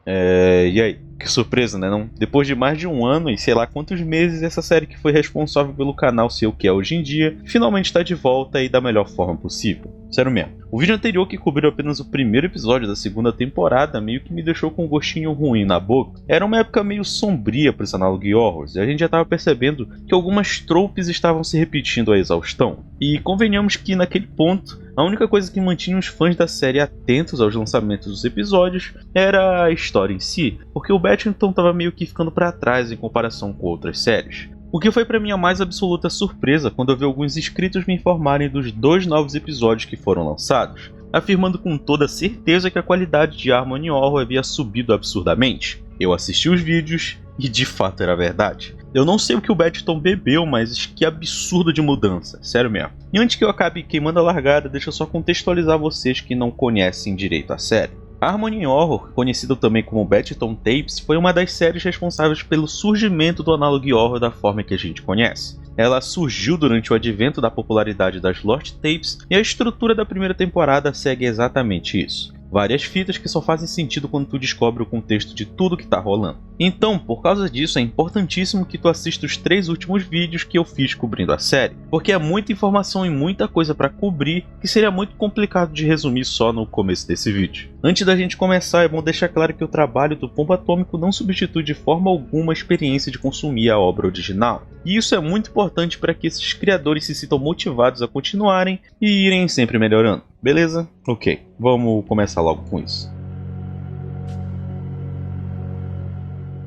E aí? Que surpresa, né? Não? Depois de mais de um ano e sei lá quantos meses, essa série que foi responsável pelo canal ser o que é hoje em dia, finalmente está de volta e da melhor forma possível. Sério mesmo. O vídeo anterior, que cobriu apenas o primeiro episódio da segunda temporada, meio que me deixou com um gostinho ruim na boca. Era uma época meio sombria para esse Analogue Horrors, e a gente já estava percebendo que algumas tropes estavam se repetindo à exaustão. E convenhamos que naquele ponto, a única coisa que mantinha os fãs da série atentos aos lançamentos dos episódios era a história em si, porque o Badgington estava meio que ficando para trás em comparação com outras séries. O que foi para mim a mais absoluta surpresa quando eu vi alguns inscritos me informarem dos 2 novos episódios que foram lançados, afirmando com toda certeza que a qualidade de Harmony Horror havia subido absurdamente. Eu assisti os vídeos e de fato era verdade. Eu não sei o que o Badgington bebeu, mas que absurdo de mudança, sério mesmo. E antes que eu acabe queimando a largada, deixa eu só contextualizar vocês que não conhecem direito a série. Harmony Horror, conhecido também como Badgington Tapes, foi uma das séries responsáveis pelo surgimento do Analogue Horror da forma que a gente conhece. Ela surgiu durante o advento da popularidade das Lord Tapes e a estrutura da primeira temporada segue exatamente isso. Várias fitas que só fazem sentido quando tu descobre o contexto de tudo que tá rolando. Então, por causa disso, é importantíssimo que tu assista os 3 últimos vídeos que eu fiz cobrindo a série, porque é muita informação e muita coisa para cobrir que seria muito complicado de resumir só no começo desse vídeo. Antes da gente começar, é bom deixar claro que o trabalho do Pombo Atômico não substitui de forma alguma a experiência de consumir a obra original. E isso é muito importante para que esses criadores se sintam motivados a continuarem e irem sempre melhorando. Beleza? Ok, vamos começar logo com isso.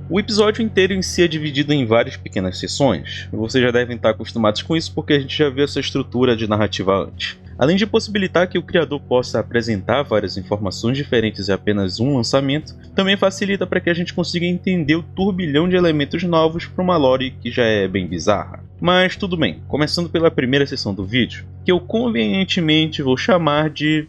O episódio inteiro em si é dividido em várias pequenas sessões. Vocês já devem estar acostumados com isso porque a gente já viu essa estrutura de narrativa antes. Além de possibilitar que o criador possa apresentar várias informações diferentes em apenas um lançamento, também facilita para que a gente consiga entender o turbilhão de elementos novos para uma lore que já é bem bizarra. Mas tudo bem, começando pela primeira sessão do vídeo, que eu convenientemente vou chamar de...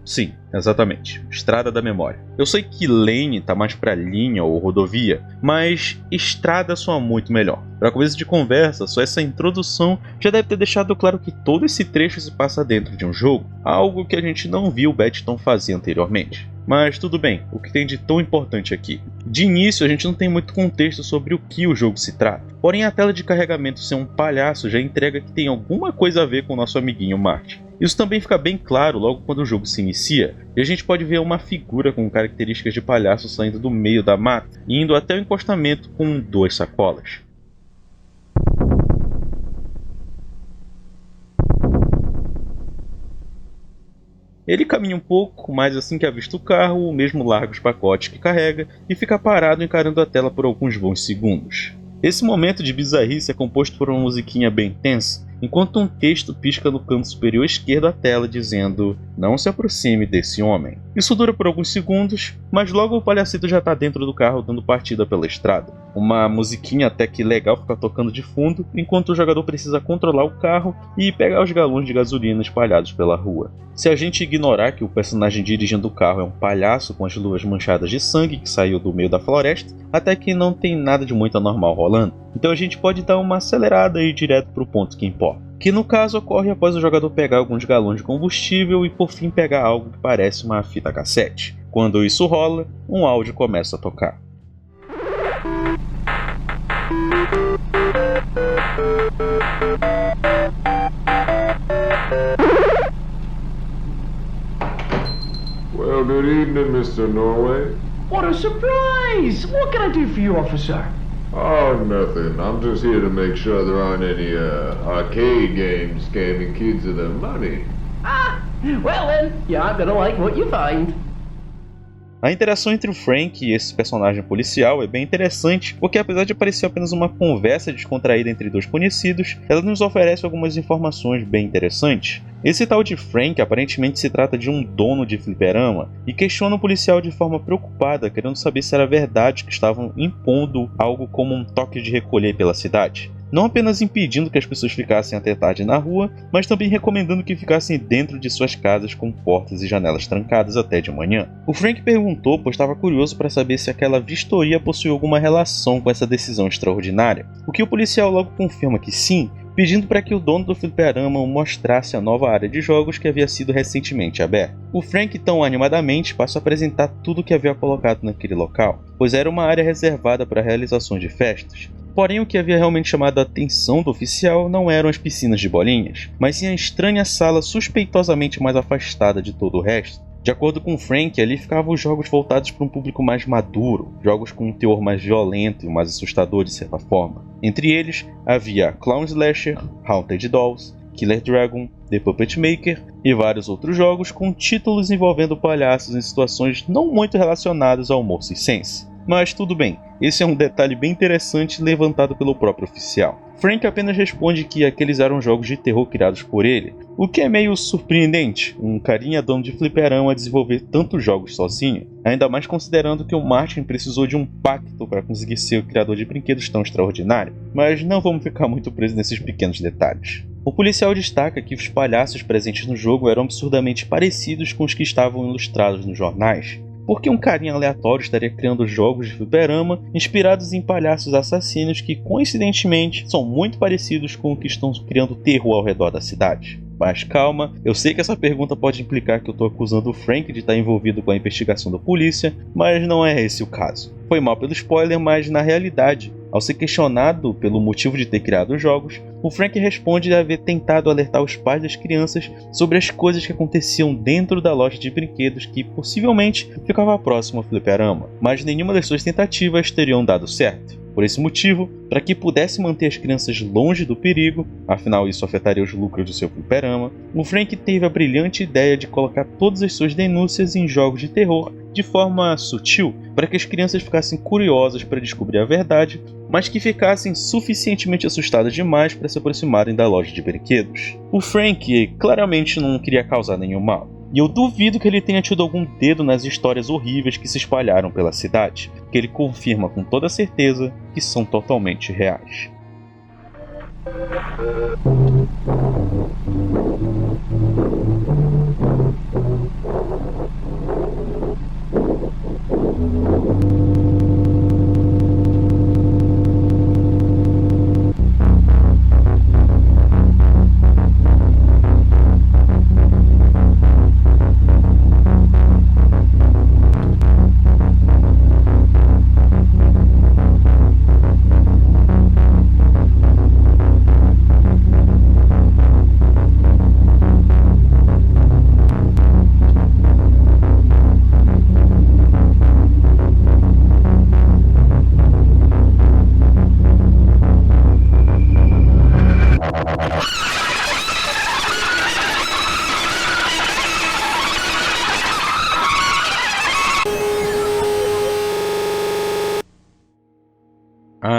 Sim, exatamente. Estrada da memória. Eu sei que lane tá mais pra linha ou rodovia, mas estrada soa muito melhor. Para começo de conversa, só essa introdução já deve ter deixado claro que todo esse trecho se passa dentro de um jogo, algo que a gente não viu o Badgington fazer anteriormente. Mas tudo bem, o que tem de tão importante aqui? De início a gente não tem muito contexto sobre o que o jogo se trata, porém a tela de carregamento ser um palhaço já entrega que tem alguma coisa a ver com o nosso amiguinho Marty. Isso também fica bem claro logo quando o jogo se inicia, e a gente pode ver uma figura com características de palhaço saindo do meio da mata e indo até o encostamento com 2 sacolas. Ele caminha um pouco, mas assim que avista o carro, o mesmo larga os pacotes que carrega e fica parado encarando a tela por alguns bons segundos. Esse momento de bizarrice é composto por uma musiquinha bem tensa, enquanto um texto pisca no canto superior esquerdo da tela dizendo "Não se aproxime desse homem". Isso dura por alguns segundos, mas logo o palhacito já está dentro do carro dando partida pela estrada. Uma musiquinha até que legal fica tocando de fundo, enquanto o jogador precisa controlar o carro e pegar os galões de gasolina espalhados pela rua. Se a gente ignorar que o personagem dirigindo o carro é um palhaço com as luvas manchadas de sangue que saiu do meio da floresta, até que não tem nada de muito anormal rolando. Então a gente pode dar uma acelerada e ir direto para o ponto que importa, que no caso ocorre após o jogador pegar alguns galões de combustível e por fim pegar algo que parece uma fita cassete. Quando isso rola, um áudio começa a tocar. Well, good evening, Mr. Norway. What a surprise! What can I do for you, officer? Oh, nothing. I'm just here to make sure there aren't any, arcade games scamming kids of their money. Ah, well then, you're not gonna like what you find. A interação entre o Frank e esse personagem policial é bem interessante, porque apesar de parecer apenas uma conversa descontraída entre 2 conhecidos, ela nos oferece algumas informações bem interessantes. Esse tal de Frank aparentemente se trata de um dono de fliperama e questiona o policial de forma preocupada, querendo saber se era verdade que estavam impondo algo como um toque de recolher pela cidade. não apenas impedindo que as pessoas ficassem até tarde na rua, mas também recomendando que ficassem dentro de suas casas com portas e janelas trancadas até de manhã. O Frank perguntou, pois estava curioso para saber se aquela vistoria possuía alguma relação com essa decisão extraordinária, o que o policial logo confirma que sim, pedindo para que o dono do fliperama o mostrasse a nova área de jogos que havia sido recentemente aberta. O Frank, tão animadamente, passou a apresentar tudo o que havia colocado naquele local, pois era uma área reservada para realizações de festas. Porém, o que havia realmente chamado a atenção do oficial não eram as piscinas de bolinhas, mas sim a estranha sala suspeitosamente mais afastada de todo o resto. De acordo com Frank, ali ficavam os jogos voltados para um público mais maduro, jogos com um teor mais violento e mais assustador de certa forma. Entre eles, havia Clown Slasher, Haunted Dolls, Killer Dragon, The Puppet Maker e vários outros jogos com títulos envolvendo palhaços em situações não muito relacionadas ao humor circense. Mas tudo bem, esse é um detalhe bem interessante levantado pelo próprio oficial. Frank apenas responde que aqueles eram jogos de terror criados por ele, o que é meio surpreendente, um carinha dono de fliperama a desenvolver tantos jogos sozinho, ainda mais considerando que o Martin precisou de um pacto para conseguir ser o criador de brinquedos tão extraordinário, mas não vamos ficar muito presos nesses pequenos detalhes. O policial destaca que os palhaços presentes no jogo eram absurdamente parecidos com os que estavam ilustrados nos jornais. Por que um carinha aleatório estaria criando jogos de fliperama inspirados em palhaços assassinos que, coincidentemente, são muito parecidos com o que estão criando terror ao redor da cidade? Mas calma, eu sei que essa pergunta pode implicar que eu estou acusando o Frank de estar envolvido com a investigação da polícia, mas não é esse o caso. Foi mal pelo spoiler, mas na realidade, ao ser questionado pelo motivo de ter criado os jogos, o Frank responde haver tentado alertar os pais das crianças sobre as coisas que aconteciam dentro da loja de brinquedos que possivelmente ficava próximo ao fliperama, mas nenhuma das suas tentativas teriam dado certo. Por esse motivo, para que pudesse manter as crianças longe do perigo, afinal isso afetaria os lucros do seu fliperama, o Frank teve a brilhante ideia de colocar todas as suas denúncias em jogos de terror de forma sutil, para que as crianças ficassem curiosas para descobrir a verdade, mas que ficassem suficientemente assustadas demais para se aproximarem da loja de brinquedos. O Frank claramente não queria causar nenhum mal, e eu duvido que ele tenha tido algum dedo nas histórias horríveis que se espalharam pela cidade, que ele confirma com toda certeza que são totalmente reais.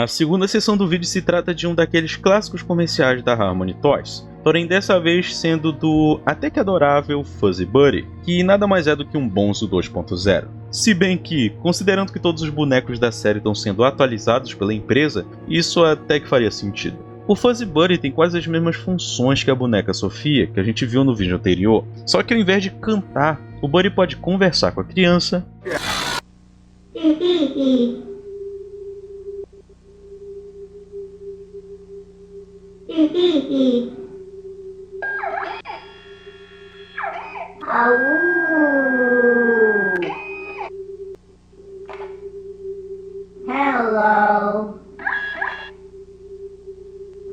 A segunda sessão do vídeo se trata de um daqueles clássicos comerciais da Harmony Toys, porém dessa vez sendo do até que adorável Fuzzy Buddy, que nada mais é do que um Bonzo 2.0. Se bem que, considerando que todos os bonecos da série estão sendo atualizados pela empresa, isso até que faria sentido. O Fuzzy Buddy tem quase as mesmas funções que a boneca Sofia, que a gente viu no vídeo anterior, só que ao invés de cantar, o Buddy pode conversar com a criança, Hello.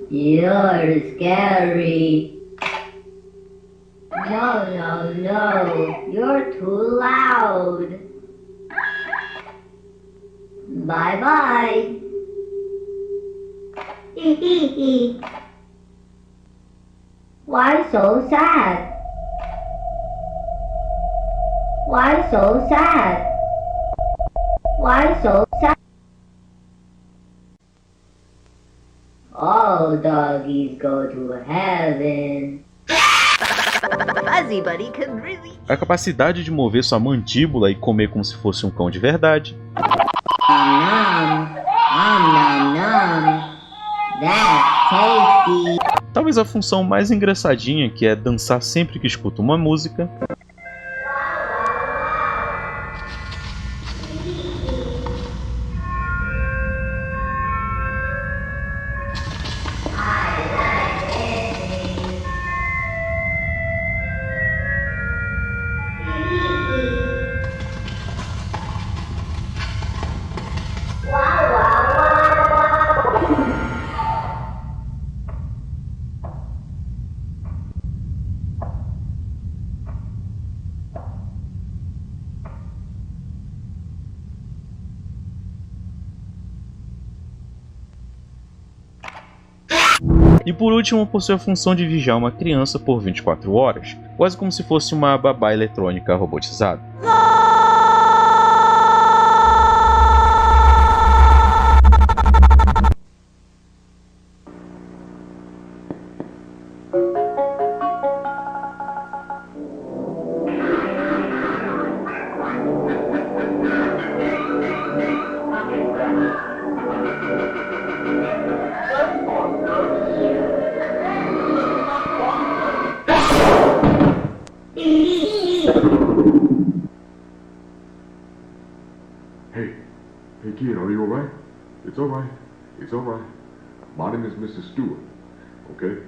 You're scary. No. You're too loud. Bye. Why so sad? Why so sad? Why so sad? All doggies go to heaven. Fuzzy Buddy could really... a capacidade de mover sua mandíbula e comer como se fosse um cão de verdade, Nom. That's tasty. Talvez a função mais engraçadinha, que é dançar sempre que escuta uma música. E por último, possui a função de vigiar uma criança por 24 horas, quase como se fosse uma babá eletrônica robotizada. Hey kid, are you alright? It's alright. It's alright. My name is Mr. Stewart, okay?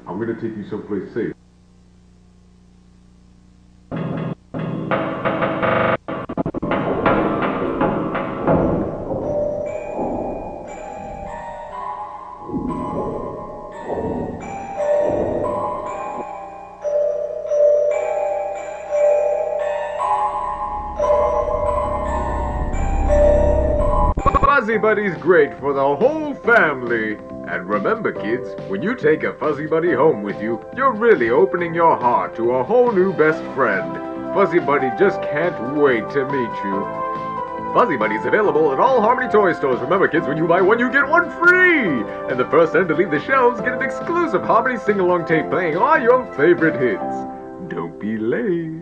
I'm gonna take you someplace safe. Fuzzy Buddy's great for the whole family. And remember kids, when you take a Fuzzy Buddy home with you, you're really opening your heart to a whole new best friend. Fuzzy Buddy just can't wait to meet you. Fuzzy Buddy is available at all Harmony toy stores. Remember kids, when you buy one, you get one free! And the first 10 to leave the shelves get an exclusive Harmony sing-along tape playing all your favorite hits. Don't be late.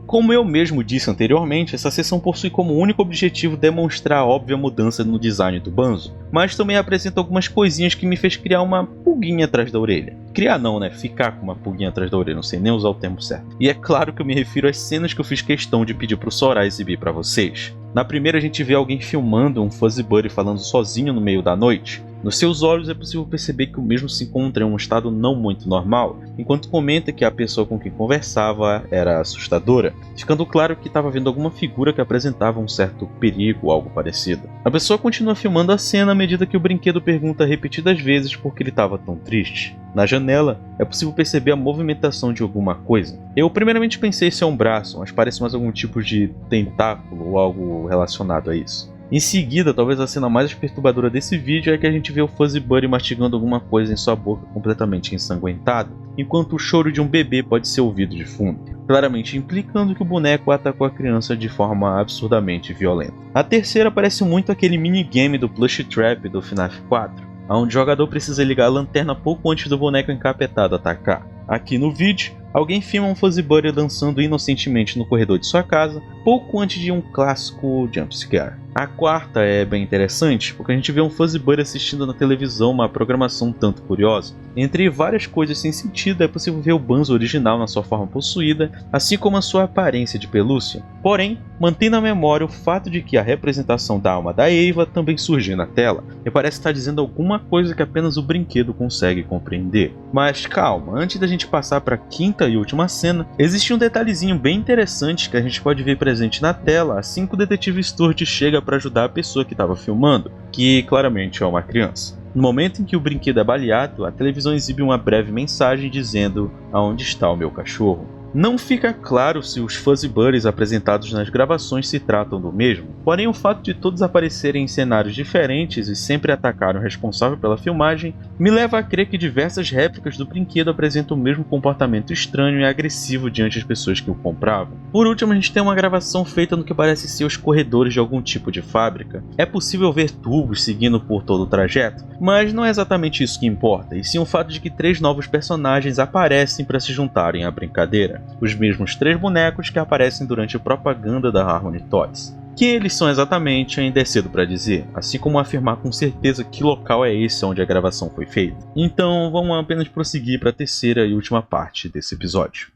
Como eu mesmo disse anteriormente, essa seção possui como único objetivo demonstrar a óbvia mudança no design do Banzo, mas também apresenta algumas coisinhas que me fez criar uma pulguinha atrás da orelha. Criar não, né? Ficar com uma pulguinha atrás da orelha, não sei nem usar o termo certo. E é claro que eu me refiro às cenas que eu fiz questão de pedir pro Sorá exibir pra vocês. Na primeira a gente vê alguém filmando um Fuzzy Buddy falando sozinho no meio da noite. Nos seus olhos é possível perceber que o mesmo se encontra em um estado não muito normal, enquanto comenta que a pessoa com quem conversava era assustadora, ficando claro que estava vendo alguma figura que apresentava um certo perigo ou algo parecido. A pessoa continua filmando a cena à medida que o brinquedo pergunta repetidas vezes por que ele estava tão triste. Na janela, é possível perceber a movimentação de alguma coisa. Eu primeiramente pensei se é um braço, mas parece mais algum tipo de tentáculo ou algo relacionado a isso. Em seguida, talvez a cena mais perturbadora desse vídeo é que a gente vê o Fuzzy Buddy mastigando alguma coisa em sua boca completamente ensanguentada, enquanto o choro de um bebê pode ser ouvido de fundo, claramente implicando que o boneco atacou a criança de forma absurdamente violenta. A terceira parece muito aquele minigame do Plush Trap do FNAF 4, onde o jogador precisa ligar a lanterna pouco antes do boneco encapetado atacar. Aqui no vídeo, alguém filma um Fuzzy Buddy dançando inocentemente no corredor de sua casa, pouco antes de um clássico jumpscare. A quarta é bem interessante, porque a gente vê um Fuzzy Buddy assistindo na televisão uma programação um tanto curiosa. Entre várias coisas sem sentido, é possível ver o Banzo original na sua forma possuída, assim como a sua aparência de pelúcia. Porém, mantém na memória o fato de que a representação da alma da Eva também surgiu na tela, e parece estar dizendo alguma coisa que apenas o brinquedo consegue compreender. Mas calma, antes da gente passar para a quinta e última cena, existe um detalhezinho bem interessante que a gente pode ver presente na tela assim que o detetive Stewart chega para ajudar a pessoa que estava filmando, que claramente é uma criança. No momento em que o brinquedo é baleado, a televisão exibe uma breve mensagem dizendo "Aonde está o meu cachorro?". Não fica claro se os Fuzzy Buddies apresentados nas gravações se tratam do mesmo, porém o fato de todos aparecerem em cenários diferentes e sempre atacarem o responsável pela filmagem me leva a crer que diversas réplicas do brinquedo apresentam o mesmo comportamento estranho e agressivo diante das pessoas que o compravam. Por último, a gente tem uma gravação feita no que parece ser os corredores de algum tipo de fábrica. É possível ver tubos seguindo por todo o trajeto, mas não é exatamente isso que importa, e sim o fato de que 3 novos personagens aparecem para se juntarem à brincadeira. os mesmos 3 bonecos que aparecem durante a propaganda da Harmony Toys. Quem eles são exatamente ainda é cedo para dizer, assim como afirmar com certeza que local é esse onde a gravação foi feita. Então vamos apenas prosseguir para a terceira e última parte desse episódio.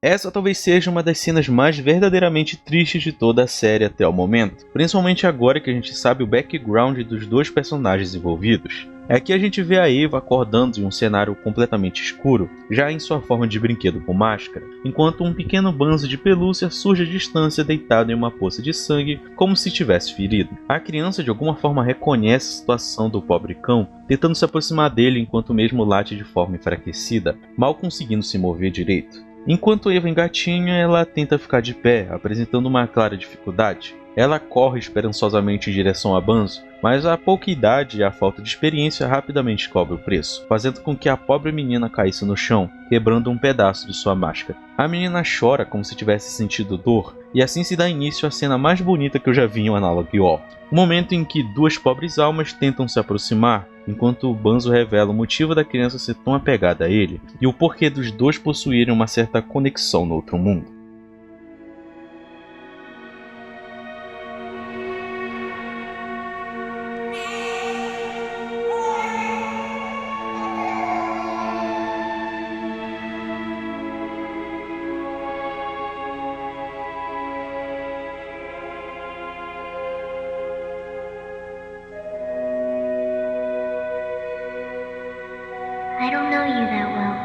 Essa talvez seja uma das cenas mais verdadeiramente tristes de toda a série até o momento, principalmente agora que a gente sabe o background dos 2 personagens envolvidos. Aqui a gente vê a Eva acordando em um cenário completamente escuro, já em sua forma de brinquedo com máscara, enquanto um pequeno banzo de pelúcia surge à distância deitado em uma poça de sangue, como se tivesse ferido. A criança de alguma forma reconhece a situação do pobre cão, tentando se aproximar dele enquanto o mesmo late de forma enfraquecida, mal conseguindo se mover direito. Enquanto Eva engatinha, ela tenta ficar de pé, apresentando uma clara dificuldade. Ela corre esperançosamente em direção a Banzo, mas a pouca idade e a falta de experiência rapidamente cobre o preço, fazendo com que a pobre menina caísse no chão, quebrando um pedaço de sua máscara. A menina chora como se tivesse sentido dor, e assim se dá início à cena mais bonita que eu já vi em um Analog War. O momento em que 2 pobres almas tentam se aproximar, enquanto o Banzo revela o motivo da criança ser tão apegada a ele, e o porquê dos 2 possuírem uma certa conexão no outro mundo. I don't know you that well,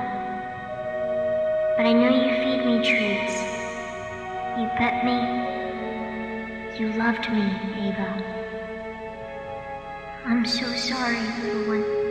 but I know you feed me treats. You pet me. You loved me, Ava. I'm so sorry, little one.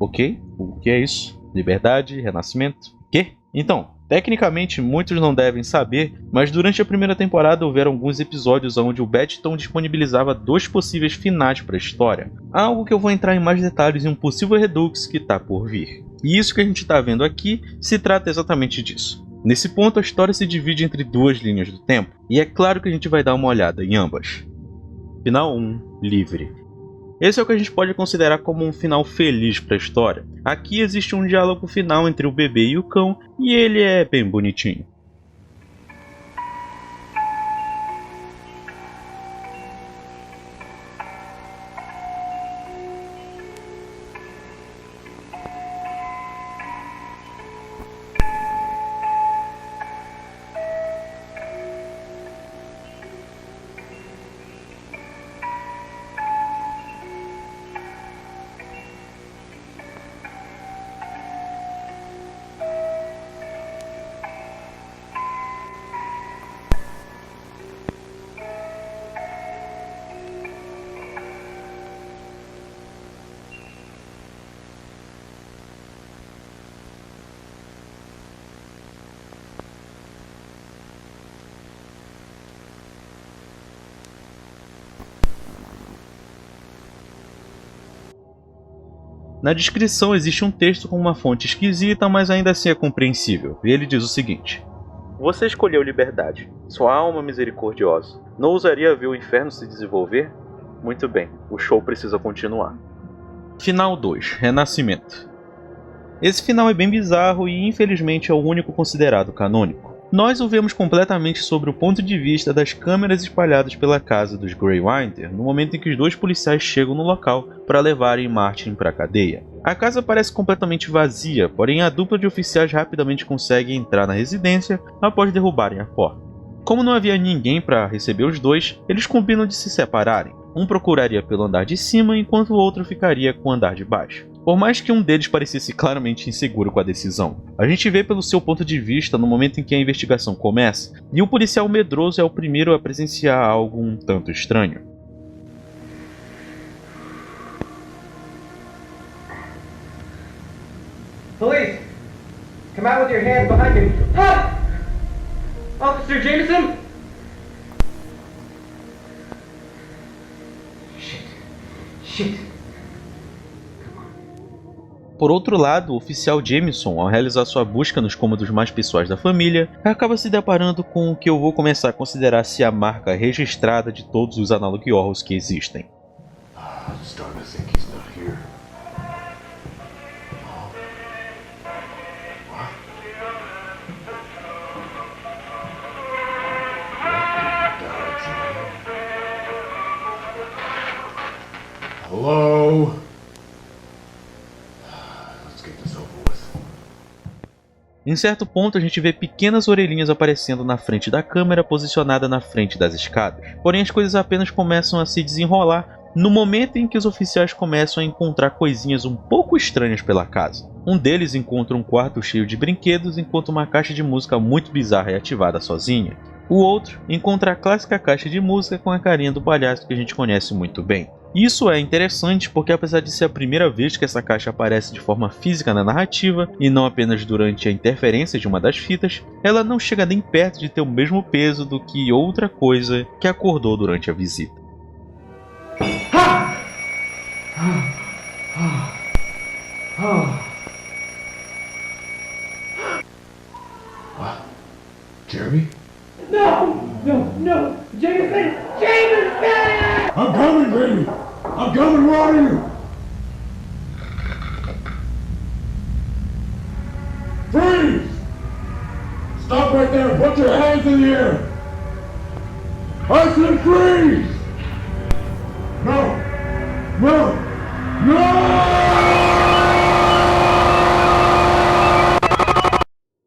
Ok? O que é isso? Liberdade? Renascimento? Quê? Então, tecnicamente muitos não devem saber, mas durante a primeira temporada houveram alguns episódios onde o Badton disponibilizava 2 possíveis finais para a história. Algo que eu vou entrar em mais detalhes em um possível Redux que está por vir. E isso que a gente está vendo aqui se trata exatamente disso. Nesse ponto a história se divide entre 2 linhas do tempo, e é claro que a gente vai dar uma olhada em ambas. Final 1. Livre. Esse é o que a gente pode considerar como um final feliz para a história. Aqui existe um diálogo final entre o bebê e o cão, e ele é bem bonitinho. Na descrição existe um texto com uma fonte esquisita, mas ainda assim é compreensível. E ele diz o seguinte: Você escolheu liberdade, sua alma misericordiosa. Não ousaria ver o inferno se desenvolver? Muito bem, o show precisa continuar. Final 2. Renascimento. Esse final é bem bizarro e infelizmente é o único considerado canônico. Nós o vemos completamente sobre o ponto de vista das câmeras espalhadas pela casa dos Greywinder no momento em que os 2 policiais chegam no local para levarem Martin para a cadeia. A casa parece completamente vazia, porém a dupla de oficiais rapidamente consegue entrar na residência após derrubarem a porta. Como não havia ninguém para receber os 2, eles combinam de se separarem. Um procuraria pelo andar de cima enquanto o outro ficaria com o andar de baixo. por mais que um deles parecesse claramente inseguro com a decisão. A gente vê pelo seu ponto de vista no momento em que a investigação começa, e o policial medroso é o primeiro a presenciar algo um tanto estranho. Police! Come out with your hands behind you. Ah! Officer Jameson? Shit. Por outro lado, o oficial Jameson, ao realizar sua busca nos cômodos mais pessoais da família, acaba se deparando com o que eu vou começar a considerar ser a marca registrada de todos os analog horrors que existem. Hello? Let's get this over with. Em certo ponto, a gente vê pequenas orelhinhas aparecendo na frente da câmera, posicionada na frente das escadas. Porém, as coisas apenas começam a se desenrolar no momento em que os oficiais começam a encontrar coisinhas um pouco estranhas pela casa. Um deles encontra um quarto cheio de brinquedos, enquanto uma caixa de música muito bizarra é ativada sozinha. O outro encontra a clássica caixa de música com a carinha do palhaço que a gente conhece muito bem. Isso é interessante porque, apesar de ser a primeira vez que essa caixa aparece de forma física na narrativa, e não apenas durante a interferência de uma das fitas, ela não chega nem perto de ter o mesmo peso do que outra coisa que acordou durante a visita. What? Jeremy? No! Jameson! I'm coming, baby! I'm coming, where are you? Freeze! Stop right there and put your hands in the air! I said freeze! No!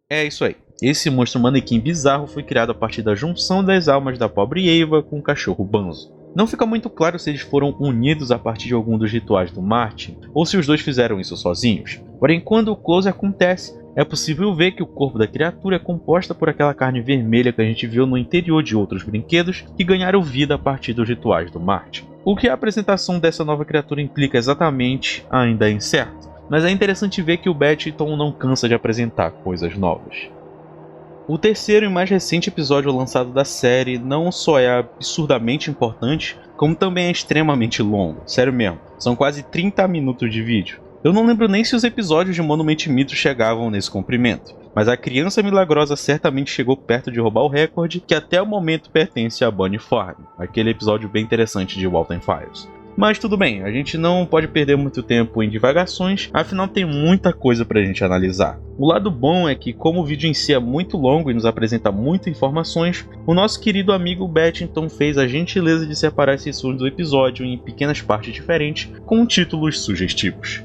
É isso aí. Esse monstro manequim bizarro foi criado a partir da junção das almas da pobre Eva com o cachorro Banzo. Não fica muito claro se eles foram unidos a partir de algum dos rituais do Martin, ou se os dois fizeram isso sozinhos. Porém, quando o close acontece, é possível ver que o corpo da criatura é composta por aquela carne vermelha que a gente viu no interior de outros brinquedos que ganharam vida a partir dos rituais do Martin. O que a apresentação dessa nova criatura implica exatamente ainda é incerto, mas é interessante ver que o Battington não cansa de apresentar coisas novas. O terceiro e mais recente episódio lançado da série não só é absurdamente importante, como também é extremamente longo. Sério mesmo, são quase 30 minutos de vídeo. Eu não lembro nem se os episódios de Monument Mito chegavam nesse comprimento, mas a Criança Milagrosa certamente chegou perto de roubar o recorde, que até o momento pertence a Bunny Farm, aquele episódio bem interessante de Walton Files. Mas tudo bem, a gente não pode perder muito tempo em divagações, afinal tem muita coisa pra gente analisar. O lado bom é que, como o vídeo em si é muito longo e nos apresenta muitas informações, o nosso querido amigo Battington fez a gentileza de separar as sessões do episódio em pequenas partes diferentes, com títulos sugestivos.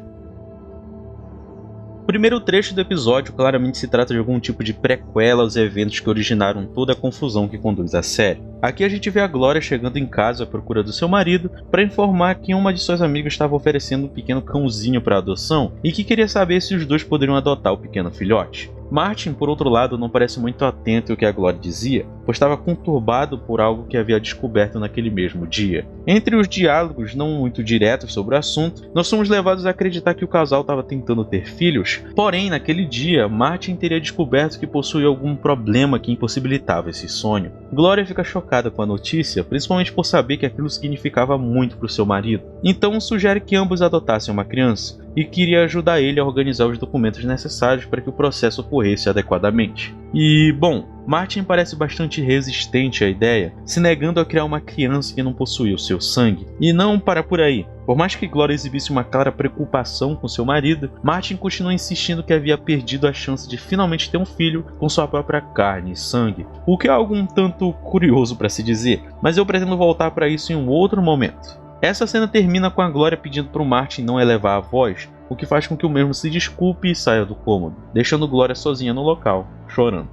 O primeiro trecho do episódio claramente se trata de algum tipo de prequela aos eventos que originaram toda a confusão que conduz à série. Aqui a gente vê a Gloria chegando em casa à procura do seu marido para informar que uma de suas amigas estava oferecendo um pequeno cãozinho para adoção e que queria saber se os dois poderiam adotar o pequeno filhote. Martin, por outro lado, não parece muito atento ao que a Gloria dizia, pois estava conturbado por algo que havia descoberto naquele mesmo dia. Entre os diálogos não muito diretos sobre o assunto, nós somos levados a acreditar que o casal estava tentando ter filhos, porém, naquele dia, Martin teria descoberto que possuía algum problema que impossibilitava esse sonho. Gloria fica chocada com a notícia, principalmente por saber que aquilo significava muito para o seu marido. Então sugere que ambos adotassem uma criança, e queria ajudar ele a organizar os documentos necessários para que o processo ocorresse adequadamente. E, bom, Martin parece bastante resistente à ideia, se negando a criar uma criança que não possuía o seu sangue. E não para por aí. Por mais que Gloria exibisse uma clara preocupação com seu marido, Martin continua insistindo que havia perdido a chance de finalmente ter um filho com sua própria carne e sangue, o que é algo um tanto curioso para se dizer, mas eu pretendo voltar para isso em um outro momento. Essa cena termina com a Gloria pedindo para o Martin não elevar a voz, o que faz com que o mesmo se desculpe e saia do cômodo, deixando Gloria sozinha no local, chorando.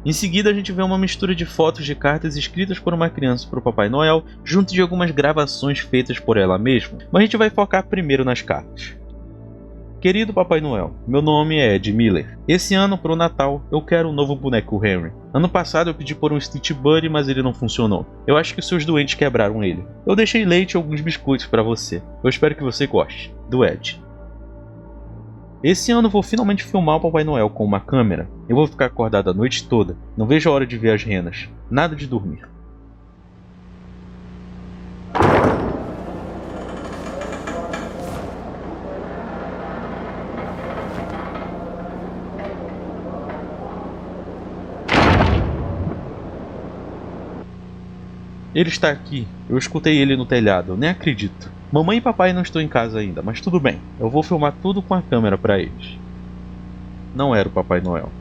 Em seguida, a gente vê uma mistura de fotos de cartas escritas por uma criança para o Papai Noel, junto de algumas gravações feitas por ela mesma, mas a gente vai focar primeiro nas cartas. Querido Papai Noel, meu nome é Ed Miller. Esse ano, pro Natal, eu quero um novo boneco Henry. Ano passado eu pedi por um Stitch Buddy, mas ele não funcionou. Eu acho que os seus doentes quebraram ele. Eu deixei leite e alguns biscoitos para você. Eu espero que você goste. Do Ed. Esse ano vou finalmente filmar o Papai Noel com uma câmera. Eu vou ficar acordado a noite toda. Não vejo a hora de ver as renas. Nada de dormir. Ele está aqui. Eu escutei ele no telhado. Eu nem acredito. Mamãe e papai não estão em casa ainda, mas tudo bem. Eu vou filmar tudo com a câmera para eles. Não era o Papai Noel.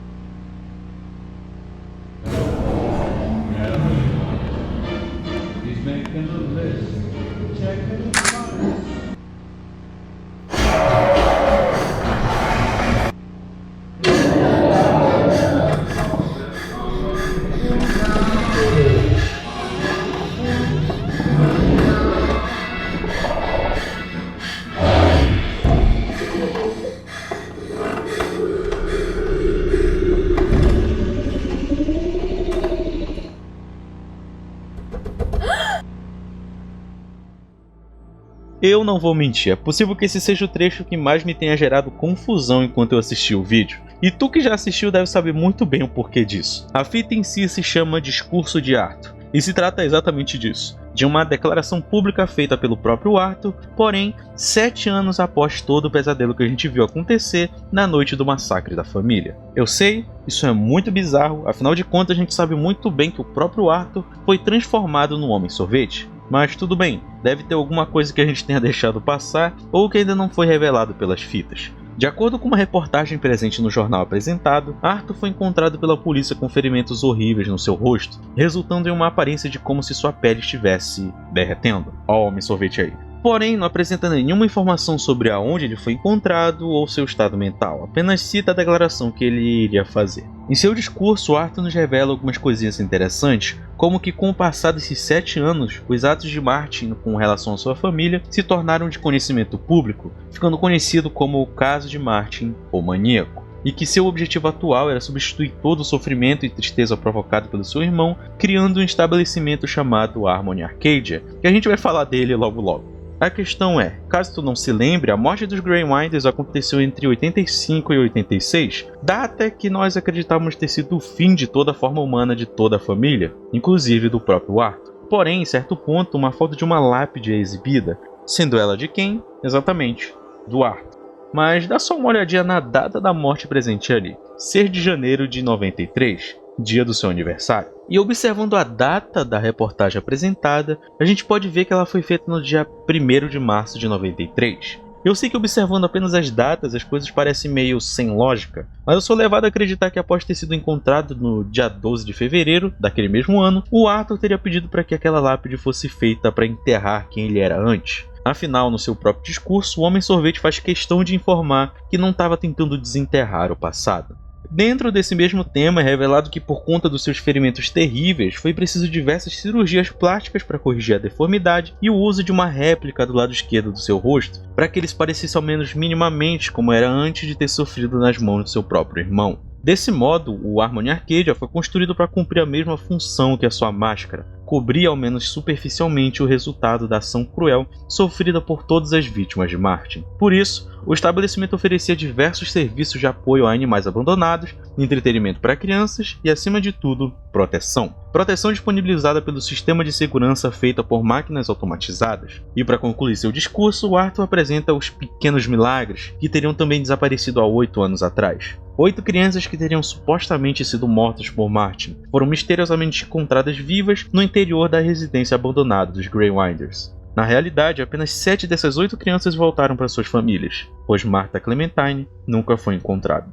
Eu não vou mentir, é possível que esse seja o trecho que mais me tenha gerado confusão enquanto eu assisti o vídeo. E tu que já assistiu deve saber muito bem o porquê disso. A fita em si se chama Discurso de Arthur, e se trata exatamente disso, de uma declaração pública feita pelo próprio Arthur, porém 7 anos após todo o pesadelo que a gente viu acontecer na noite do massacre da família. Eu sei, isso é muito bizarro, afinal de contas a gente sabe muito bem que o próprio Arthur foi transformado no Homem Sorvete. Mas tudo bem, deve ter alguma coisa que a gente tenha deixado passar ou que ainda não foi revelado pelas fitas. De acordo com uma reportagem presente no jornal apresentado, Arthur foi encontrado pela polícia com ferimentos horríveis no seu rosto, resultando em uma aparência de como se sua pele estivesse derretendo. Ó o Homem Sorvete aí. Porém, não apresenta nenhuma informação sobre aonde ele foi encontrado ou seu estado mental, apenas cita a declaração que ele iria fazer. Em seu discurso, Arthur nos revela algumas coisinhas interessantes, como que com o passar desses 7 anos, os atos de Martin com relação à sua família se tornaram de conhecimento público, ficando conhecido como o caso de Martin, o maníaco. E que seu objetivo atual era substituir todo o sofrimento e tristeza provocado pelo seu irmão, criando um estabelecimento chamado Harmony Arcadia, que a gente vai falar dele logo logo. A questão é, caso tu não se lembre, a morte dos Grey Winders aconteceu entre 85 e 86, data que nós acreditávamos ter sido o fim de toda a forma humana de toda a família, inclusive do próprio Arthur. Porém, em certo ponto, uma foto de uma lápide é exibida, sendo ela de quem? Exatamente, do Arthur. Mas dá só uma olhadinha na data da morte presente ali, 6 de janeiro de 93, dia do seu aniversário. E observando a data da reportagem apresentada, a gente pode ver que ela foi feita no dia 1º de março de 93. Eu sei que observando apenas as datas as coisas parecem meio sem lógica, mas eu sou levado a acreditar que após ter sido encontrado no dia 12 de fevereiro daquele mesmo ano, o Arthur teria pedido para que aquela lápide fosse feita para enterrar quem ele era antes. Afinal, no seu próprio discurso, o Homem Sorvete faz questão de informar que não estava tentando desenterrar o passado. Dentro desse mesmo tema, é revelado que por conta dos seus ferimentos terríveis, foi preciso diversas cirurgias plásticas para corrigir a deformidade e o uso de uma réplica do lado esquerdo do seu rosto, para que ele se parecesse ao menos minimamente como era antes de ter sofrido nas mãos do seu próprio irmão. Desse modo, o Harmony Arcadia foi construído para cumprir a mesma função que a sua máscara, cobrir ao menos superficialmente o resultado da ação cruel sofrida por todas as vítimas de Martin. Por isso, o estabelecimento oferecia diversos serviços de apoio a animais abandonados, entretenimento para crianças e, acima de tudo, proteção. Proteção disponibilizada pelo sistema de segurança feita por máquinas automatizadas. E para concluir seu discurso, o Arthur apresenta os pequenos milagres que teriam também desaparecido há 8 anos atrás. 8 crianças que teriam supostamente sido mortas por Martin foram misteriosamente encontradas vivas no interior da residência abandonada dos Grey Winders. Na realidade, apenas 7 dessas 8 crianças voltaram para suas famílias, pois Martha Clementine nunca foi encontrada.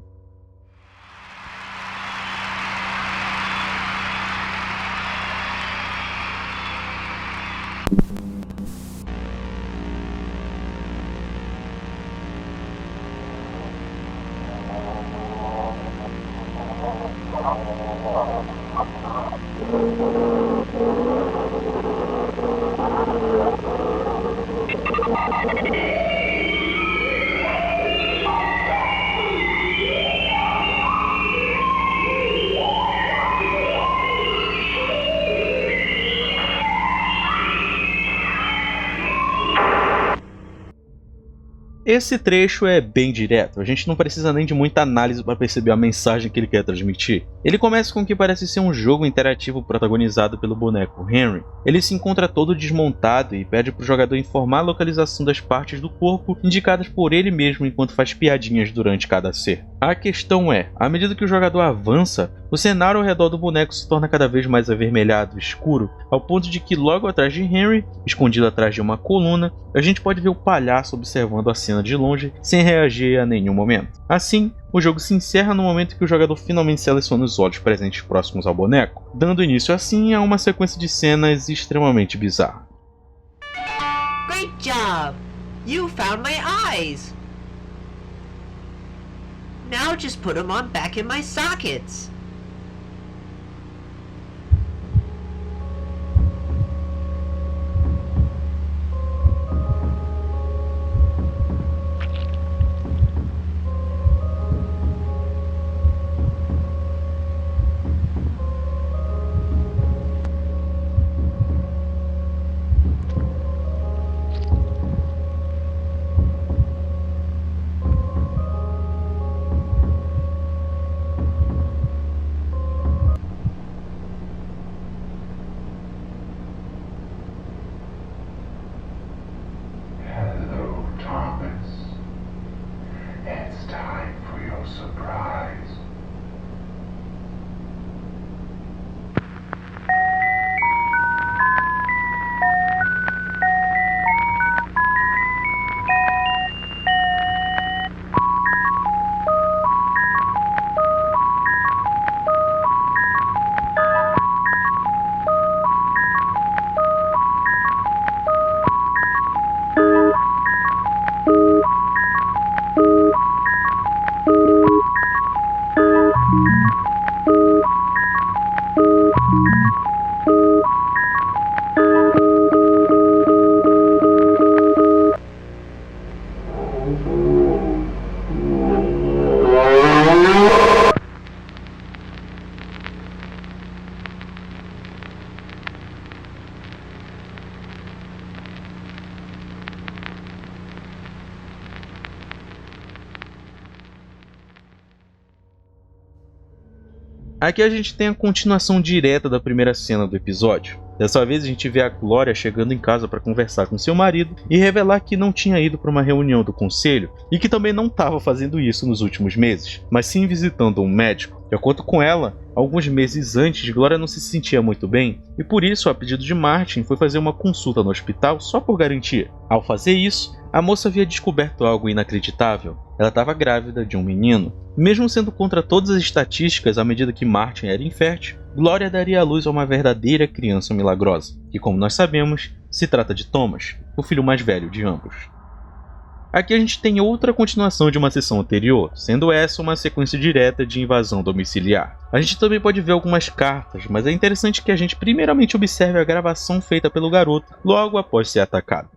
Esse trecho é bem direto, a gente não precisa nem de muita análise para perceber a mensagem que ele quer transmitir. Ele começa com o que parece ser um jogo interativo protagonizado pelo boneco Henry. Ele se encontra todo desmontado e pede para o jogador informar a localização das partes do corpo indicadas por ele mesmo enquanto faz piadinhas durante cada ser. A questão é, à medida que o jogador avança, o cenário ao redor do boneco se torna cada vez mais avermelhado e escuro, ao ponto de que logo atrás de Henry, escondido atrás de uma coluna, a gente pode ver o palhaço observando a cena de longe, sem reagir a nenhum momento. Assim, o jogo se encerra no momento que o jogador finalmente seleciona os olhos presentes próximos ao boneco, dando início assim a uma sequência de cenas extremamente bizarra. Great job! You found my eyes! Now just put them on back in my sockets! Aqui a gente tem a continuação direta da primeira cena do episódio. Dessa vez a gente vê a Glória chegando em casa para conversar com seu marido e revelar que não tinha ido para uma reunião do conselho e que também não estava fazendo isso nos últimos meses, mas sim visitando um médico. De acordo com ela, alguns meses antes, Glória não se sentia muito bem e por isso, a pedido de Martin, foi fazer uma consulta no hospital só por garantia. Ao fazer isso, a moça havia descoberto algo inacreditável. Ela estava grávida de um menino. Mesmo sendo contra todas as estatísticas à medida que Martin era infértil, Glória daria à luz a uma verdadeira criança milagrosa, que, como nós sabemos, se trata de Thomas, o filho mais velho de ambos. Aqui a gente tem outra continuação de uma sessão anterior, sendo essa uma sequência direta de invasão domiciliar. A gente também pode ver algumas cartas, mas é interessante que a gente primeiramente observe a gravação feita pelo garoto logo após ser atacado.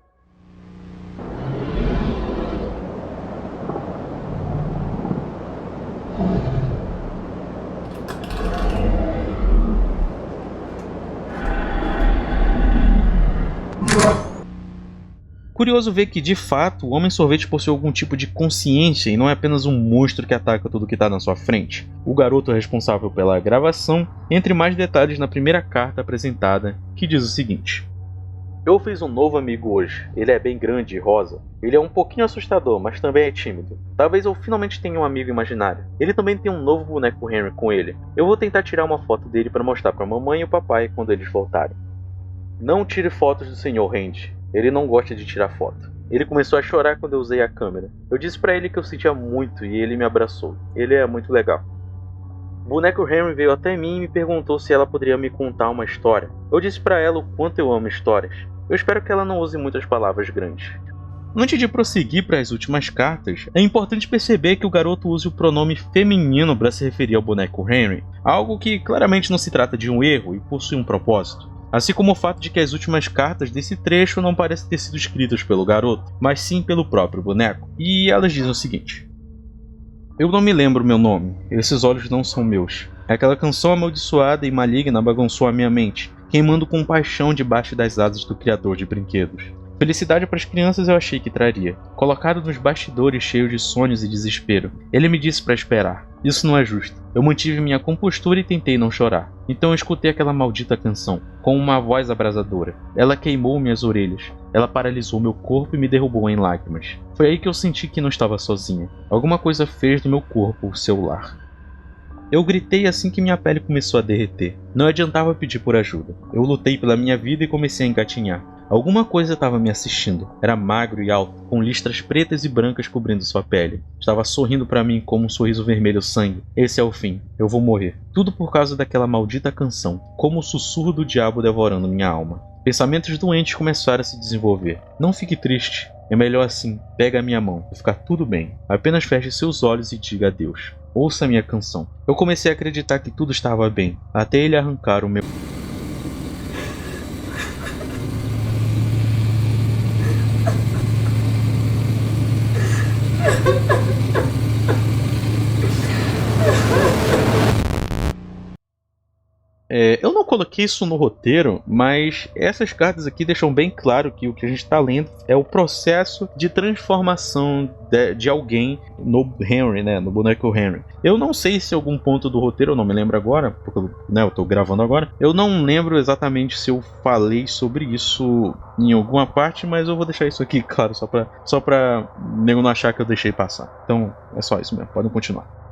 Curioso ver que, de fato, o Homem-Sorvete possui algum tipo de consciência e não é apenas um monstro que ataca tudo que está na sua frente. O garoto é responsável pela gravação, entre mais detalhes na primeira carta apresentada, que diz o seguinte: Eu fiz um novo amigo hoje. Ele é bem grande e rosa. Ele é um pouquinho assustador, mas também é tímido. Talvez eu finalmente tenha um amigo imaginário. Ele também tem um novo boneco Henry com ele. Eu vou tentar tirar uma foto dele para mostrar para a mamãe e o papai quando eles voltarem. Não tire fotos do Sr. Randy. Ele não gosta de tirar foto. Ele começou a chorar quando eu usei a câmera. Eu disse pra ele que eu sentia muito e ele me abraçou. Ele é muito legal. O boneco Henry veio até mim e me perguntou se ela poderia me contar uma história. Eu disse pra ela o quanto eu amo histórias. Eu espero que ela não use muitas palavras grandes. Antes de prosseguir para as últimas cartas, é importante perceber que o garoto usa o pronome feminino para se referir ao boneco Henry, algo que claramente não se trata de um erro e possui um propósito. Assim como o fato de que as últimas cartas desse trecho não parecem ter sido escritas pelo garoto, mas sim pelo próprio boneco. E elas dizem o seguinte: eu não me lembro meu nome, esses olhos não são meus. Aquela canção amaldiçoada e maligna bagunçou a minha mente, queimando com paixão debaixo das asas do criador de brinquedos. Felicidade para as crianças eu achei que traria, colocado nos bastidores cheios de sonhos e desespero. Ele me disse para esperar. Isso não é justo. Eu mantive minha compostura e tentei não chorar. Então eu escutei aquela maldita canção, com uma voz abrasadora. Ela queimou minhas orelhas. Ela paralisou meu corpo e me derrubou em lágrimas. Foi aí que eu senti que não estava sozinha. Alguma coisa fez do meu corpo o seu lar. Eu gritei assim que minha pele começou a derreter. Não adiantava pedir por ajuda. Eu lutei pela minha vida e comecei a engatinhar. Alguma coisa estava me assistindo. Era magro e alto, com listras pretas e brancas cobrindo sua pele. Estava sorrindo para mim como um sorriso vermelho sangue. Esse é o fim. Eu vou morrer. Tudo por causa daquela maldita canção, como o sussurro do diabo devorando minha alma. Pensamentos doentes começaram a se desenvolver. Não fique triste. É melhor assim. Pega a minha mão. Vai ficar tudo bem. Apenas feche seus olhos e diga adeus. Ouça a minha canção. Eu comecei a acreditar que tudo estava bem, até ele arrancar o meu... Eu não coloquei isso no roteiro, mas essas cartas aqui deixam bem claro que o que a gente está lendo é o processo de transformação de alguém no Henry, né, no boneco Henry. Eu não sei se algum ponto do roteiro, eu não me lembro agora, porque eu estou gravando agora. Eu não lembro exatamente se eu falei sobre isso em alguma parte, mas eu vou deixar isso aqui claro, só pra nego não achar que eu deixei passar. Então é só isso mesmo, podem continuar.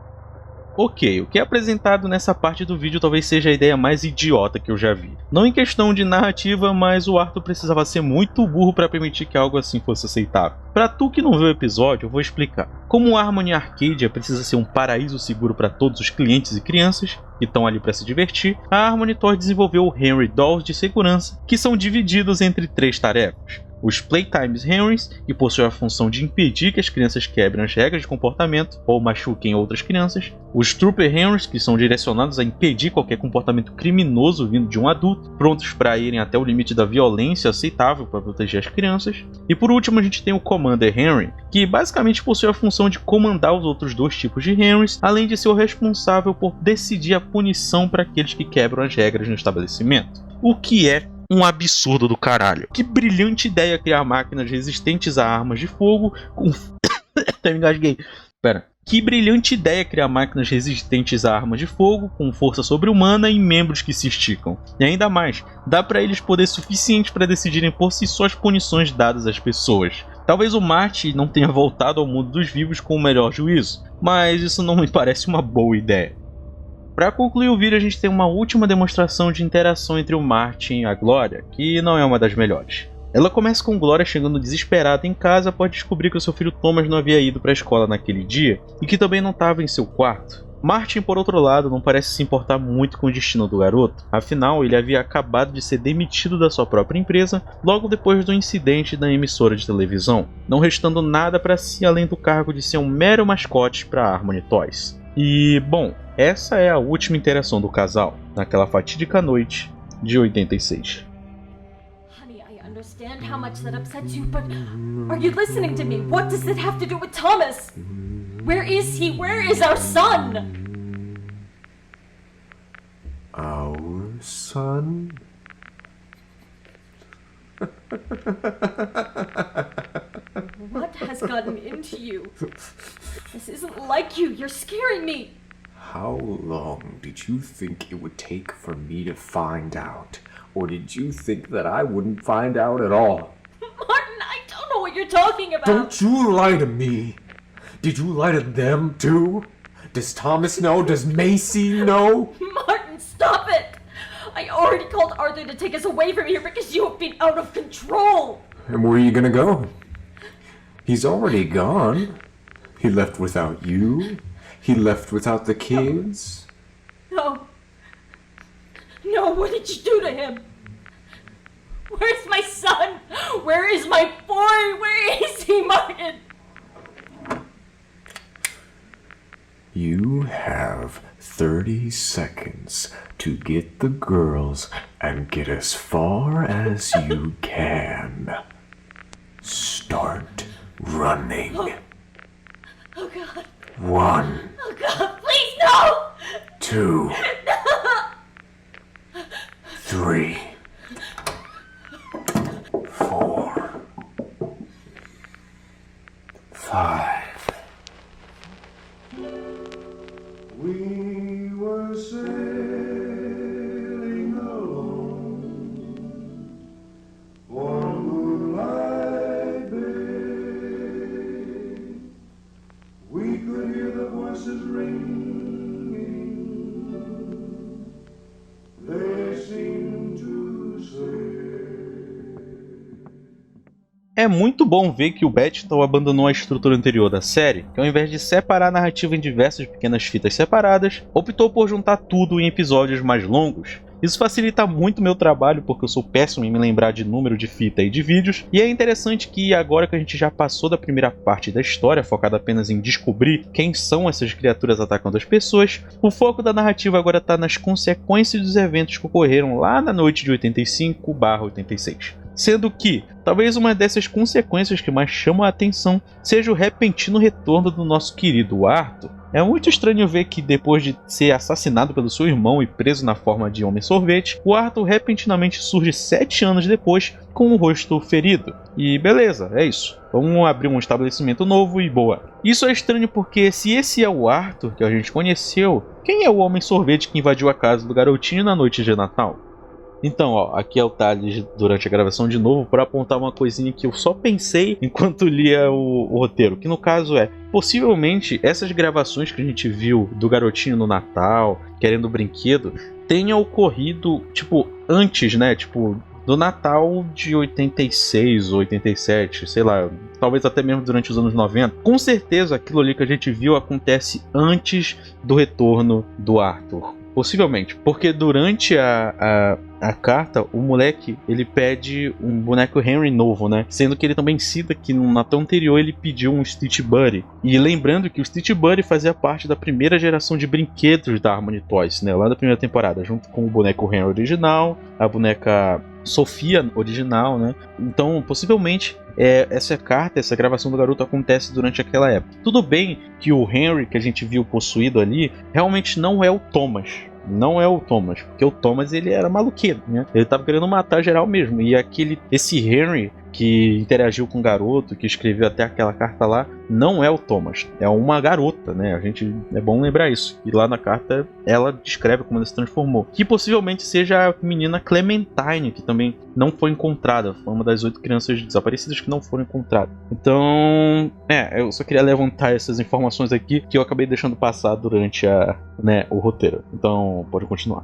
Ok, o que é apresentado nessa parte do vídeo talvez seja a ideia mais idiota que eu já vi. Não em questão de narrativa, mas o Arthur precisava ser muito burro para permitir que algo assim fosse aceitável. Pra tu que não viu o episódio, eu vou explicar. Como o Harmony Arcadia precisa ser um paraíso seguro para todos os clientes e crianças que estão ali para se divertir, a Harmony Toys desenvolveu o Henry Dolls de segurança, que são divididos entre 3 tarefas. Os Playtimes Henrys, que possuem a função de impedir que as crianças quebrem as regras de comportamento ou machuquem outras crianças. Os Trooper Henrys, que são direcionados a impedir qualquer comportamento criminoso vindo de um adulto, prontos para irem até o limite da violência aceitável para proteger as crianças. E por último a gente tem o Commander Henry, que basicamente possui a função de comandar os outros 2 tipos de Henrys, além de ser o responsável por decidir a punição para aqueles que quebram as regras no estabelecimento. O que é um absurdo do caralho. Que brilhante ideia criar máquinas resistentes a armas de fogo com... Até me engasguei. Pera. Que brilhante ideia criar máquinas resistentes a armas de fogo, com força sobre-humana e membros que se esticam. E ainda mais, dá pra eles poder suficiente para decidirem por si só as punições dadas às pessoas. Talvez o Marty não tenha voltado ao mundo dos vivos com o melhor juízo, mas isso não me parece uma boa ideia. Para concluir o vídeo, a gente tem uma última demonstração de interação entre o Martin e a Gloria, que não é uma das melhores. Ela começa com Gloria chegando desesperada em casa após descobrir que o seu filho Thomas não havia ido para a escola naquele dia e que também não estava em seu quarto. Martin, por outro lado, não parece se importar muito com o destino do garoto, afinal ele havia acabado de ser demitido da sua própria empresa logo depois do incidente da emissora de televisão, não restando nada para si além do cargo de ser um mero mascote para a Harmony Toys. E, bom, essa é a última interação do casal, naquela fatídica noite de 86. Honey, I understand how much that upsets you, but are you listening to me? What does it have to do with Thomas? Where is he? Where is our son? Our son? What has gotten into you? This isn't like you. You're scaring me. How long did you think it would take for me to find out? Or did you think that I wouldn't find out at all? Martin, I don't know what you're talking about. Don't you lie to me. Did you lie to them too? Does Thomas know? Does Macy know? Martin, stop it! I already called Arthur to take us away from here because you have been out of control. And where are you gonna go? He's already gone. He left without you. He left without the kids. No. No, what did you do to him? Where's my son? Where is my boy? Where is he, Martin? You have 30 seconds to get the girls and get as far as you can. Start running. Oh God. 1. Oh God, please no! 2. 3. 4. 5. We were sailing alone for moonlight bay. We could hear the voices ringing. They seemed to say. É muito bom ver que o Battle abandonou a estrutura anterior da série, que ao invés de separar a narrativa em diversas pequenas fitas separadas, optou por juntar tudo em episódios mais longos. Isso facilita muito meu trabalho, porque eu sou péssimo em me lembrar de número de fita e de vídeos, e é interessante que agora que a gente já passou da primeira parte da história, focada apenas em descobrir quem são essas criaturas atacando as pessoas, o foco da narrativa agora está nas consequências dos eventos que ocorreram lá na noite de 85/86. Sendo que, talvez uma dessas consequências que mais chama a atenção seja o repentino retorno do nosso querido Arthur. É muito estranho ver que depois de ser assassinado pelo seu irmão e preso na forma de Homem-Sorvete, o Arthur repentinamente surge 7 anos depois com o rosto ferido. E beleza, é isso. Vamos abrir um estabelecimento novo e boa. Isso é estranho porque se esse é o Arthur que a gente conheceu, quem é o Homem-Sorvete que invadiu a casa do garotinho na noite de Natal? Então, ó, aqui é o Thales durante a gravação de novo para apontar uma coisinha que eu só pensei enquanto lia o roteiro, que no caso é, possivelmente essas gravações que a gente viu do garotinho no Natal, querendo brinquedo, tenha ocorrido, tipo, antes, né, tipo, do Natal de 86 ou 87, sei lá, talvez até mesmo durante os anos 90. Com certeza aquilo ali que a gente viu acontece antes do retorno do Arthur. Possivelmente, porque durante a carta, o moleque, ele pede um boneco Henry novo, né? Sendo que ele também cita que no Natal anterior ele pediu um Stitch Buddy. E lembrando que o Stitch Buddy fazia parte da primeira geração de brinquedos da Harmony Toys, né? Lá da primeira temporada, junto com o boneco Henry original, a boneca Sofia original, né? Então, possivelmente, essa carta, essa gravação do garoto acontece durante aquela época. Tudo bem que o Henry que a gente viu possuído ali realmente não é o Thomas. Não é o Thomas, porque o Thomas ele era maluqueiro, né? Ele tava querendo matar geral mesmo. E esse Henry que interagiu com o garoto, que escreveu até aquela carta lá, não é o Thomas, é uma garota, né? É bom lembrar isso. E lá na carta ela descreve como ela se transformou. Que possivelmente seja a menina Clementine, que também não foi encontrada. Foi uma das 8 crianças desaparecidas que não foram encontradas. Então, eu só queria levantar essas informações aqui que eu acabei deixando passar durante o roteiro. Então, pode continuar.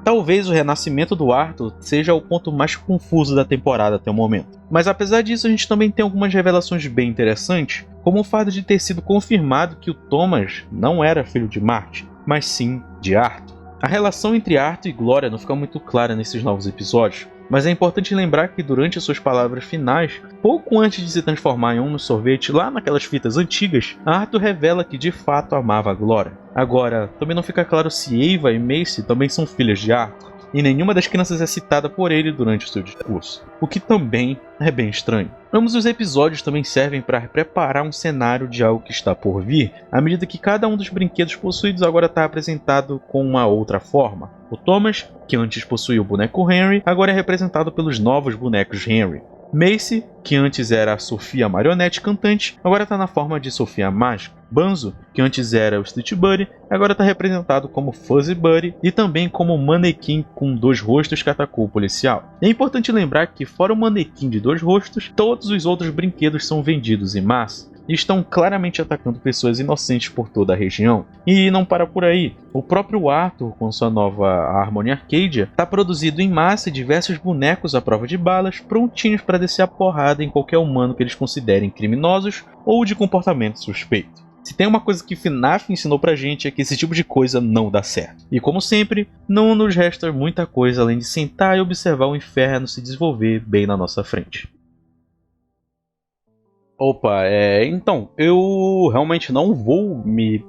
Talvez o renascimento do Arthur seja o ponto mais confuso da temporada até o momento. Mas apesar disso, a gente também tem algumas revelações bem interessantes, como o fato de ter sido confirmado que o Thomas não era filho de Marty, mas sim de Arthur. A relação entre Arthur e Gloria não fica muito clara nesses novos episódios, mas é importante lembrar que durante suas palavras finais, pouco antes de se transformar em Homem-Sorvete, lá naquelas fitas antigas, Arthur revela que de fato amava a Gloria. Agora, também não fica claro se Ava e Macy também são filhas de Arthur, e nenhuma das crianças é citada por ele durante o seu discurso, o que também é bem estranho. Ambos os episódios também servem para preparar um cenário de algo que está por vir, à medida que cada um dos brinquedos possuídos agora está apresentado com uma outra forma. O Thomas, que antes possuía o boneco Henry, agora é representado pelos novos bonecos Henry. Macy, que antes era a Sofia marionete cantante, agora está na forma de Sofia mágica. Banzo, que antes era o Stitch Buddy, agora está representado como Fuzzy Buddy e também como manequim com 2 rostos que atacou o policial. É importante lembrar que fora o manequim de 2 rostos, todos os outros brinquedos são vendidos em massa e estão claramente atacando pessoas inocentes por toda a região. E não para por aí. O próprio Arthur, com sua nova Harmony Arcadia, está produzido em massa e diversos bonecos à prova de balas, prontinhos para descer a porrada em qualquer humano que eles considerem criminosos ou de comportamento suspeito. Se tem uma coisa que FNAF ensinou pra gente é que esse tipo de coisa não dá certo. E como sempre, não nos resta muita coisa além de sentar e observar o inferno se desenvolver bem na nossa frente. Opa, então, eu realmente não vou me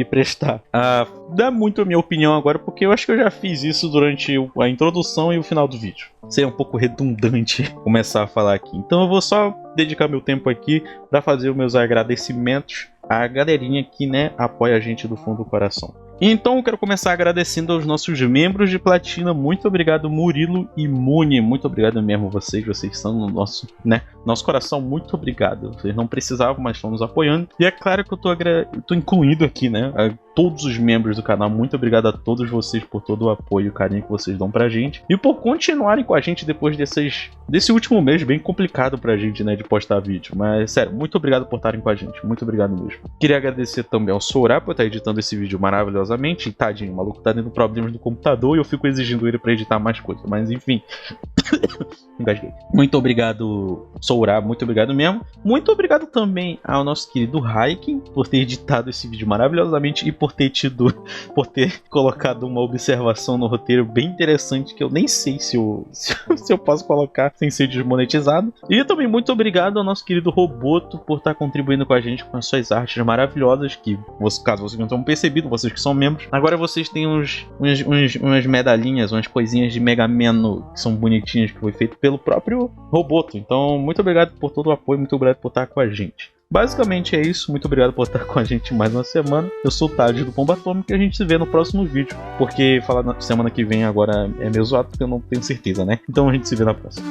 prestar a dar muito a minha opinião agora, porque eu acho que eu já fiz isso durante a introdução e o final do vídeo. Seria um pouco redundante começar a falar aqui. Então eu vou só dedicar meu tempo aqui para fazer os meus agradecimentos à galerinha que, né, apoia a gente do fundo do coração. Então eu quero começar agradecendo aos nossos membros de platina. Muito obrigado, Murilo e Muni. Muito obrigado mesmo vocês estão no nosso coração. Muito obrigado. Vocês não precisavam, mas estão nos apoiando. E é claro que eu tô incluindo aqui, né, todos os membros do canal. Muito obrigado a todos vocês por todo o apoio e o carinho que vocês dão pra gente. E por continuarem com a gente depois desse último mês bem complicado pra gente, né, de postar vídeo. Mas sério, muito obrigado por estarem com a gente. Muito obrigado mesmo. Queria agradecer também ao Sourá por estar editando esse vídeo maravilhosamente. Tadinho, o maluco tá tendo problemas no computador e eu fico exigindo ele pra editar mais coisa. Mas enfim. Engasguei. Muito obrigado, Sourá. Muito obrigado mesmo. Muito obrigado também ao nosso querido Haiken por ter editado esse vídeo maravilhosamente e por ter colocado uma observação no roteiro bem interessante que eu nem sei se eu posso colocar sem ser desmonetizado. E também muito obrigado ao nosso querido Roboto por estar contribuindo com a gente com as suas artes maravilhosas, que caso vocês não tenham percebido, vocês que são membros, agora vocês têm umas medalhinhas, umas coisinhas de Mega Man que são bonitinhas, que foi feito pelo próprio Roboto. Então muito obrigado por todo o apoio, muito obrigado por estar com a gente. Basicamente é isso, muito obrigado por estar com a gente mais uma semana. Eu sou o Tade do Bomba Atômica e a gente se vê no próximo vídeo. Porque falar na semana que vem agora é meio zoado, porque eu não tenho certeza, né? Então a gente se vê na próxima.